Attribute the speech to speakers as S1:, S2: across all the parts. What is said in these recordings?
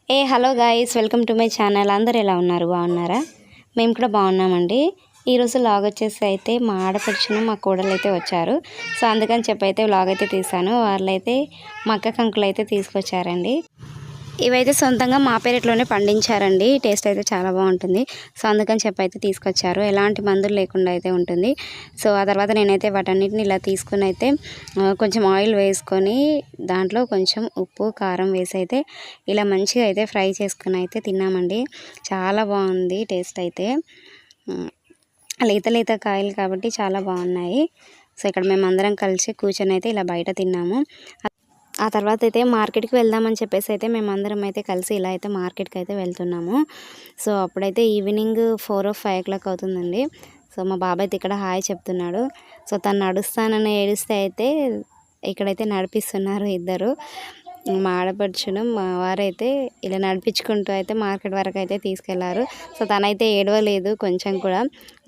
S1: Hello guys, welcome to my channel. అందరు ఎలా ఉన్నారు? బాగున్నారా? మేము కూడా బాగున్నామండి. ఈరోజు వ్లాగ్ వచ్చేసి అయితే మా ఆడపడుచును మా కోడలు అయితే వచ్చారు. సో అందుకని చెప్పి అయితే వ్లాగ్ అయితే తీసాను. వాళ్ళైతే మా అక్క కంకులు అయితే తీసుకొచ్చారండి. ఇవైతే సొంతంగా మా పెరట్లోనే పండించారండి. టేస్ట్ అయితే చాలా బాగుంటుంది. సో అందుకని చెప్పి అయితే తీసుకొచ్చారు. ఎలాంటి మందులు లేకుండా అయితే ఉంటుంది. సో ఆ తర్వాత నేనైతే వాటన్నిటిని ఇలా తీసుకుని అయితే కొంచెం ఆయిల్ వేసుకొని దాంట్లో కొంచెం ఉప్పు కారం వేసి అయితే ఇలా మంచిగా అయితే ఫ్రై చేసుకుని అయితే తిన్నామండి. చాలా బాగుంది టేస్ట్ అయితే. లేత లేత కాయలు కాబట్టి చాలా బాగున్నాయి. సో ఇక్కడ మేమందరం కలిసి కూర్చొని అయితే ఇలా బయట తిన్నాము. ఆ తర్వాత అయితే మార్కెట్కి వెళ్దామని చెప్పేసి అయితే మేమందరం అయితే కలిసి ఇలా అయితే మార్కెట్కి అయితే వెళ్తున్నాము. సో అప్పుడైతే ఈవినింగ్ 4 or 5 o'clock అవుతుందండి. సో మా బాబాయ్ అయితే ఇక్కడ హాయ్ చెప్తున్నాడు. సో తను నడుస్తానని ఏడిస్తే అయితే ఇక్కడైతే నడిపిస్తున్నారు ఇద్దరు. మా ఆడపడుచును మా వారైతే ఇలా నడిపించుకుంటూ అయితే మార్కెట్ వరకు అయితే తీసుకెళ్లారు. సో తనైతే ఏడవలేదు కొంచెం కూడా.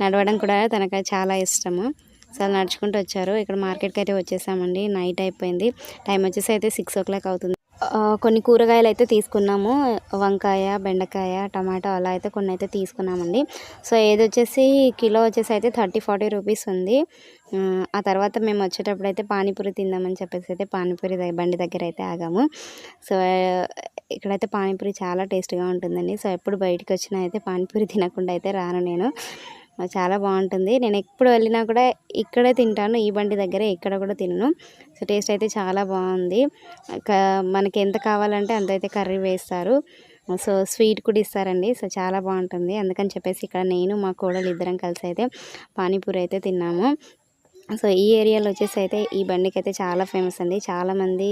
S1: నడవడం కూడా తనకు చాలా ఇష్టము. సో నడుచుకుంటూ వచ్చారు. ఇక్కడ మార్కెట్కి అయితే వచ్చేసామండి. నైట్ అయిపోయింది. టైం వచ్చేసి అయితే 6 o'clock అవుతుంది. కొన్ని కూరగాయలు అయితే తీసుకున్నాము. వంకాయ, బెండకాయ, టమాటో అలా అయితే కొన్ని అయితే తీసుకున్నామండి. సో ఏది వచ్చేసి కిలో వచ్చేసి అయితే 30-40 రూపీస్ ఉంది. ఆ తర్వాత మేము వచ్చేటప్పుడు అయితే పానీపూరి తిందామని చెప్పేసి అయితే పానీపూరి బండి దగ్గర అయితే ఆగాము. సో ఇక్కడైతే పానీపూరి చాలా టేస్ట్గా ఉంటుందండి. సో ఎప్పుడు బయటకు వచ్చినా అయితే పానీపూరి తినకుండా అయితే రాను నేను. చాలా బాగుంటుంది. నేను ఎప్పుడు వెళ్ళినా కూడా ఇక్కడే తింటాను. ఈ బండి దగ్గరే ఎక్కడ కూడా తినను. సో టేస్ట్ అయితే చాలా బాగుంది. మనకి ఎంత కావాలంటే అంత అయితే కర్రీ వేస్తారు. సో స్వీట్ కూడా ఇస్తారండి. సో చాలా బాగుంటుంది. అందుకని చెప్పేసి ఇక్కడ నేను మా కోడలు ఇద్దరం కలిసి అయితే పానీపూరి అయితే తిన్నాము. సో ఈ ఏరియాలో వచ్చేసి అయితే ఈ బండికి అయితే చాలా ఫేమస్ అండి. చాలామంది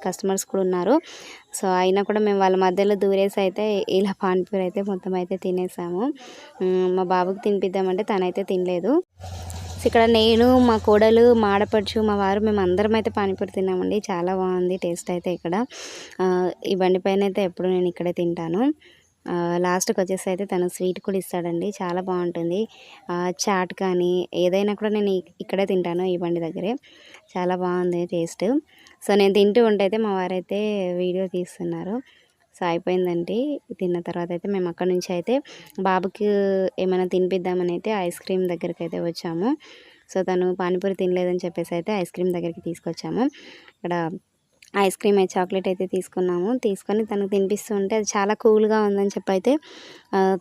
S1: కస్టమర్స్ కూడా ఉన్నారు. సో అయినా కూడా మేము వాళ్ళ మధ్యలో దూరేసి అయితే ఇలా పానీపూరి అయితే మొత్తం అయితే తినేసాము. మా బాబుకి తినిపిద్దామంటే తనైతే తినలేదు. సో ఇక్కడ నేను మా కోడలు మా ఆడపడుచు మా వారు మేము అందరం అయితే పానీపూరి తిన్నామండి. చాలా బాగుంది టేస్ట్ అయితే ఇక్కడ. ఈ బండి పైన అయితే ఎప్పుడు నేను ఇక్కడే తింటాను. లాస్ట్కి వచ్చేసి అయితే తను స్వీట్ కూడా ఇస్తాడండి. చాలా బాగుంటుంది. చాట్ కానీ ఏదైనా కూడా నేను ఇక్కడే తింటాను ఈ బండి దగ్గరే. చాలా బాగుంది టేస్ట్. సో నేను తింటూ ఉంటే అయితే మా వారైతే వీడియో తీస్తున్నారు. సో అయిపోయిందండి. తిన్న తర్వాత అయితే మేము అక్కడ నుంచి అయితే బాబుకి ఏమైనా తినిపిద్దామని అయితే ఐస్ క్రీమ్ దగ్గరికి అయితే వచ్చాము. సో తను పానీపూరి తినలేదని చెప్పేసి అయితే ఐస్ క్రీమ్ దగ్గరికి తీసుకొచ్చాము. ఇక్కడ ఐస్ క్రీమ్ చాక్లెట్ అయితే తీసుకున్నాము. తీసుకొని తనకు తినిపిస్తూ ఉంటే అది చాలా కూల్గా ఉందని చెప్పి అయితే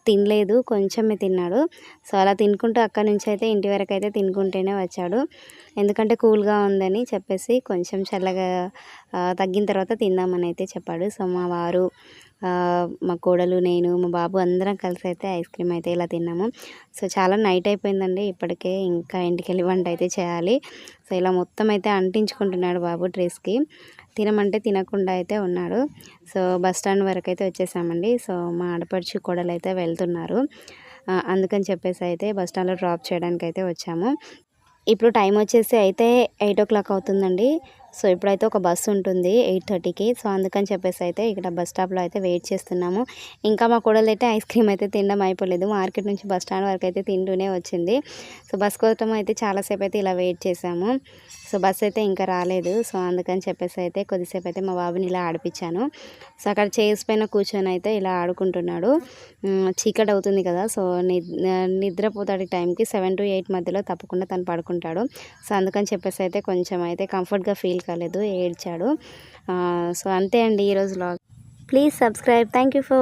S1: తినలేదు, కొంచెమే తిన్నాడు. సో అలా తినుకుంటూ అక్కడి నుంచి అయితే ఇంటి వరకు అయితే తినుకుంటూనే వచ్చాడు. ఎందుకంటే కూల్గా ఉందని చెప్పేసి కొంచెం చల్లగా తగ్గిన తర్వాత తిందామని అయితే చెప్పాడు. సో మా వారు, మా కోడలు, నేను, మా బాబు అందరం కలిసి అయితే ఐస్ క్రీమ్ అయితే ఇలా తిన్నాము. సో చాలా నైట్ అయిపోయిందండి ఇప్పటికే. ఇంకా ఇంటికి వెళ్ళి వంట అయితే చేయాలి. సో ఇలా మొత్తం అయితే అంటించుకుంటున్నాడు బాబు డ్రెస్కి. తినమంటే తినకుండా అయితే ఉన్నాడు. సో బస్ స్టాండ్ వరకు అయితే వచ్చేసామండి. సో మా ఆడపడుచు కోడలు అయితే వెళ్తున్నారు. అందుకని చెప్పేసి అయితే బస్ స్టాండ్లో డ్రాప్ చేయడానికి అయితే వచ్చాము. ఇప్పుడు టైం వచ్చేసి అయితే 8 o'clock అవుతుందండి. సో ఇప్పుడైతే ఒక బస్సు ఉంటుంది 8:30కి. సో అందుకని చెప్పేసి అయితే ఇక్కడ బస్ స్టాప్లో అయితే వెయిట్ చేస్తున్నాము. ఇంకా మా కోడలు అయితే ఐస్ క్రీమ్ అయితే తినడం అయిపోలేదు. మార్కెట్ నుంచి బస్ స్టాండ్ వరకు అయితే తింటూనే వచ్చింది. సో బస్ కోసం అయితే చాలాసేపు అయితే ఇలా వెయిట్ చేసాము. సో బస్ అయితే ఇంకా రాలేదు. సో అందుకని చెప్పేసి అయితే కొద్దిసేపు అయితే మా బాబుని ఇలా ఆడిపించాను. సో అక్కడ చైర్స్ పైన కూర్చొని అయితే ఇలా ఆడుకుంటున్నాడు. చీకటి అవుతుంది కదా. సో నిద్రపోతాడు టైంకి 7 to 8 మధ్యలో తప్పకుండా తను పడుకుంటాడు. సో అందుకని చెప్పేసి అయితే కొంచెం అయితే కంఫర్ట్గా ఫీల్ కాలేదు, ఏడ్చాడు. సో అంతే అండి ఈరోజు vlog. Please subscribe. Thank you for